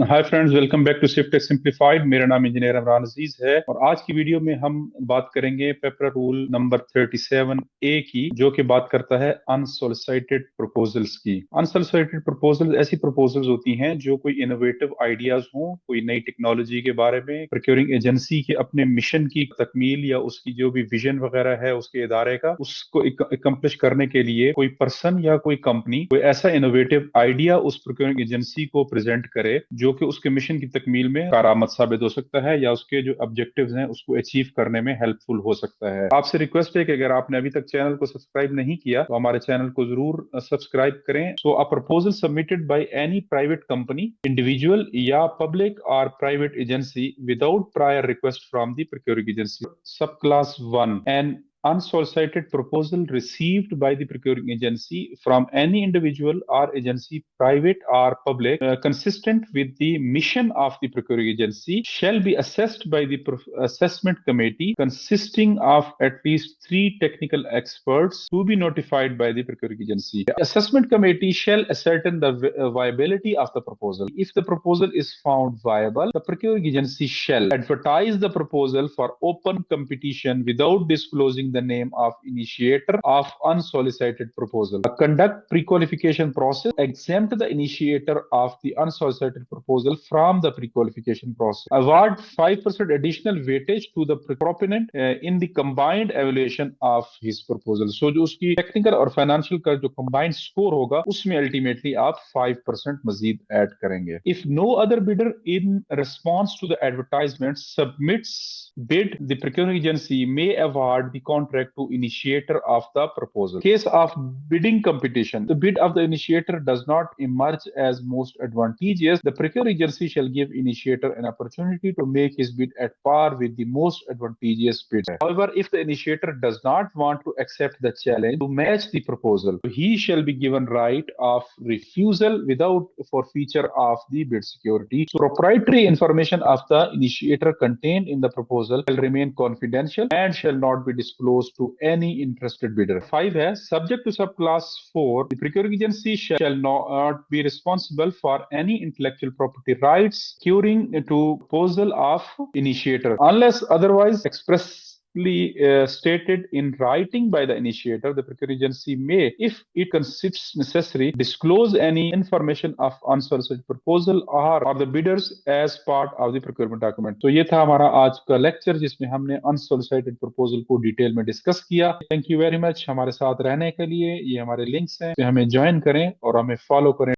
Hi friends, welcome back to Swift simplified. मेरा नाम engineer Imran अजीज है और आज की वीडियो में हम बात करेंगे पेपर रूल नंबर 37A की, जो कि बात करता है अनसोलिसिटेड प्रपोजल्स की। अनसोलिसिटेड प्रपोजल्स ऐसी प्रपोजल्स होती हैं जो कोई इनोवेटिव आइडियाज हों, कोई नई टेक्नोलॉजी के बारे में, प्रोक्योरिंग एजेंसी के अपने मिशन की तकमील या उसकी जो भी विजन वगैरह है उसके इदारे का, उसको अकम्प्लिश करने के लिए कोई पर्सन या कोई कंपनी कोई ऐसा इनोवेटिव आइडिया उस प्रोक्योरिंग एजेंसी को प्रेजेंट करे जो कि उसके मिशन की तकमील में कारआमद साबित हो सकता है या उसके जो ऑब्जेक्टिव्स हैं उसको अचीव करने में हेल्पफुल हो सकता है। आपसे रिक्वेस्ट है कि अगर आपने अभी तक चैनल को सब्सक्राइब नहीं किया तो हमारे चैनल को जरूर सब्सक्राइब करें। So a proposal submitted by any private company, individual या पब्लिक और private agency without prior request from the procuring agency. Sub clause 1 and unsolicited proposal received by the procuring agency from any individual or agency, private or public, consistent with the mission of the procuring agency shall be assessed by the assessment committee consisting of at least 3 technical experts to be notified by the procuring agency. The assessment committee shall ascertain the viability of the proposal. If the proposal is found viable, the procuring agency shall advertise the proposal for open competition without disclosing the name of initiator of unsolicited proposal. Conduct pre-qualification process, exempt the initiator of the unsolicited proposal from the pre-qualification process. Award 5% additional weightage to the proponent in the combined evaluation of his proposal. So जो उसकी technical और financial का जो combined score होगा उसमें ultimately आप 5% मजीद add करेंगे. If no other bidder in response to the advertisement submits bid, the procuring agency may award the contract to initiator of the proposal. Case of bidding competition, the bid of the initiator does not emerge as most advantageous, the procuring agency shall give initiator an opportunity to make his bid at par with the most advantageous bidder. However, if the initiator does not want to accept the challenge to match the proposal, he shall be given right of refusal without forfeiture of the bid security. So, proprietary information of the initiator contained in the proposal shall remain confidential and shall not be disclosed to any interested bidder. 5 है, subject to subclass 4, the procuring agency shall not be responsible for any intellectual property rights occurring to proposal of initiator unless otherwise expressly stated in writing by the initiator. The procuring agency may, if it considers necessary, disclose any information of unsolicited proposal or the bidders as part of the procurement document. तो ये था हमारा आज का lecture जिसमें हमने unsolicited proposal को detail में डिस्कस किया। थैंक यू वेरी मच हमारे साथ रहने के लिए। ये हमारे लिंक्स हैं, हमें ज्वाइन करें और हमें फॉलो करें।